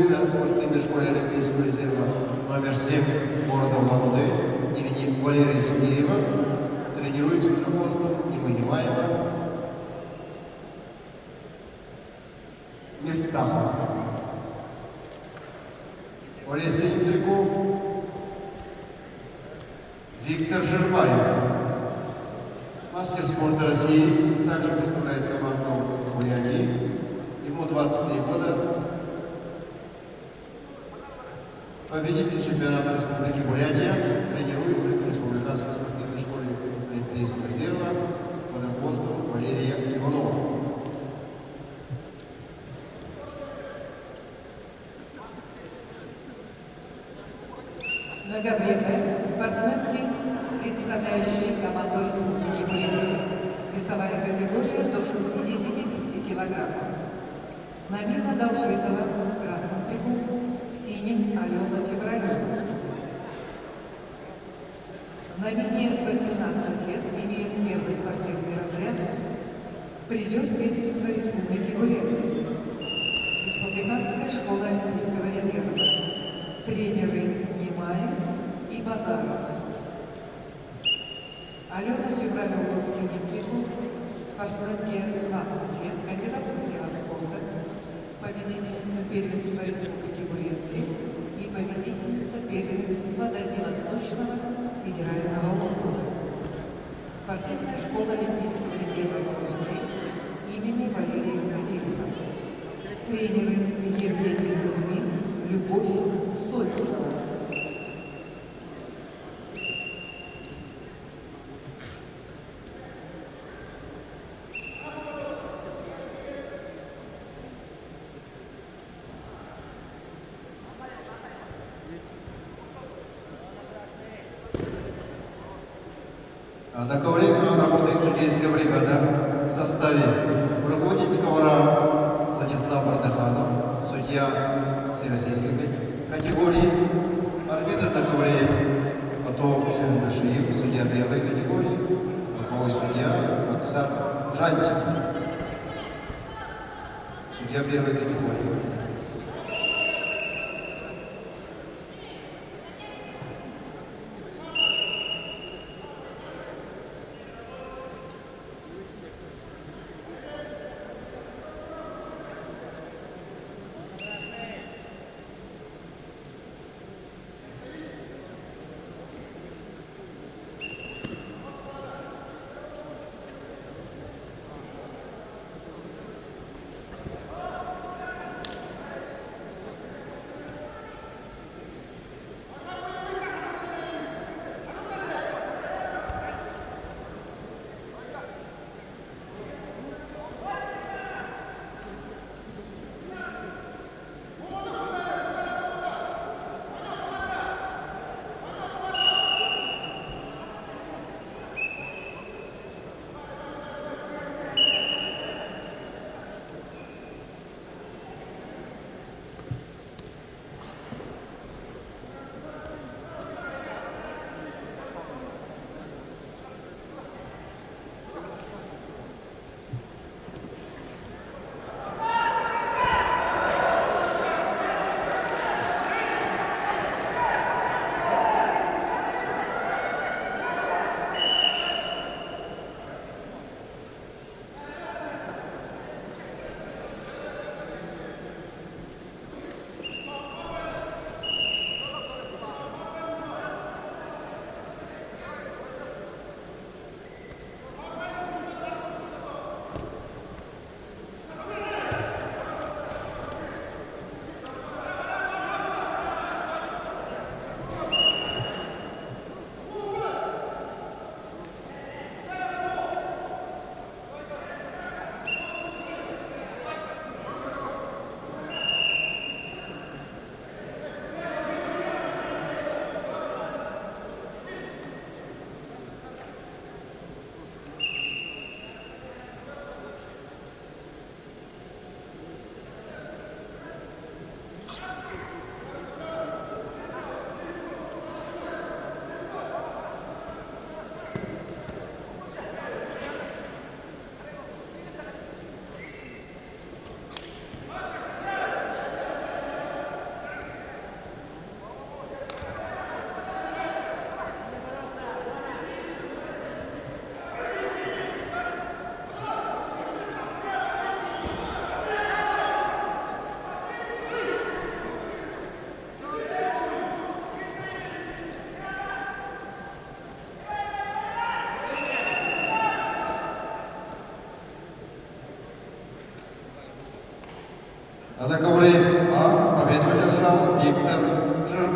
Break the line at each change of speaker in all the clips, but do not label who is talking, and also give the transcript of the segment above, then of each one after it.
тренируется в спортивной школе Олимпийского резерва номер 7 города Улан-Удэ имени Валерия Сергеева. Тренируется под руководством Немаева Мифтахова. В синем трико Виктор Жербаев. Мастер спорта России, также представляет команду Бурятии. Ему 23 года. Победитель чемпионата Республики Бурятия тренируется в Республиканской спортивной школе Олимпийского резерва под руководством Валерия Иванова.
Многовременные спортсменки, представляющие команду Республики Бурятия. Весовая категория до 65 килограммов. Намина Должитова в красном трико, в синем Алена Февралева. Намине 18 лет, имеет первый спортивный разряд, призер первенства Республики Бурятия. Республиканская школа Олимпийского резерва. Тренеры Немаев и Базаров. Алена Февралева в синем трико, спортсменке 20 лет, кандидат в мастера спорта, победительница первенства Республики Бурятия и победительница первенства Дальневосточного федерального округа. Спортивная школа Олимпийского резерва имени Валерия Сергеева. Тренеры Евгений Кузьмин, Любовь Сольцева.
На ковре работает судейская бригада в составе руководитель ковра Владислав Бардаханов, судья всероссийской категории, арбитр на ковре потом Сергей Нашиев, судья первой категории, боковой судья Максар Жанчик, судья первой категории.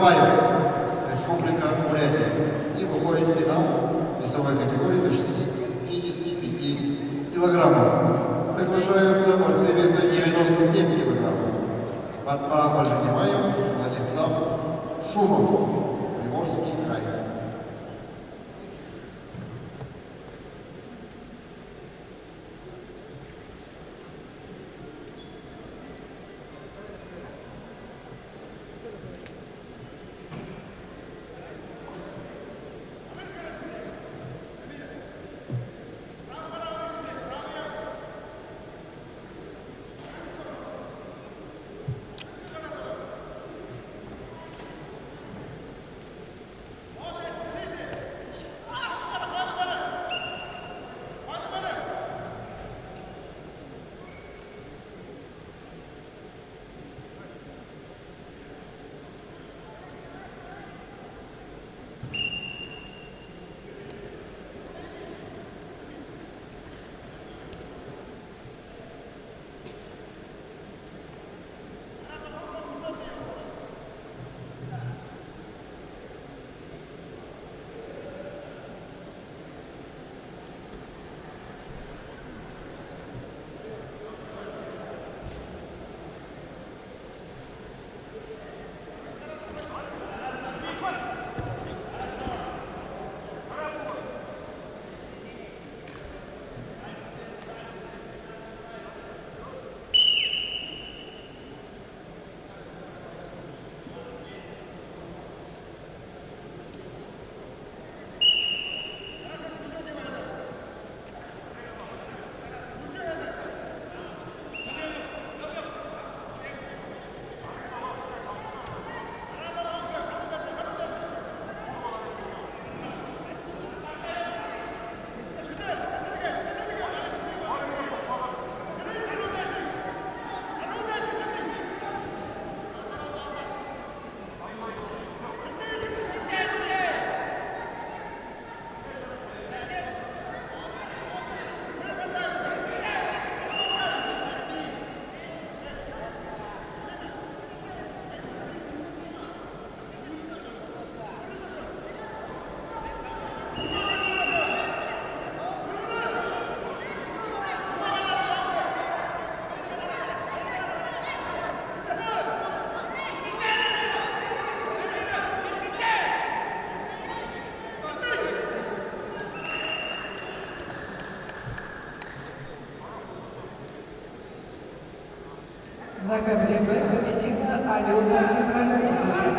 Карбаев, Республика Бурятия. И выходит в финал весовой категории до 65 килограммов. Приглашаются борцы веса 97 килограммов. Батма Бальжанимаев, Владислав Шумов, Приморский край.
На ковре Б победила Алена Февралева.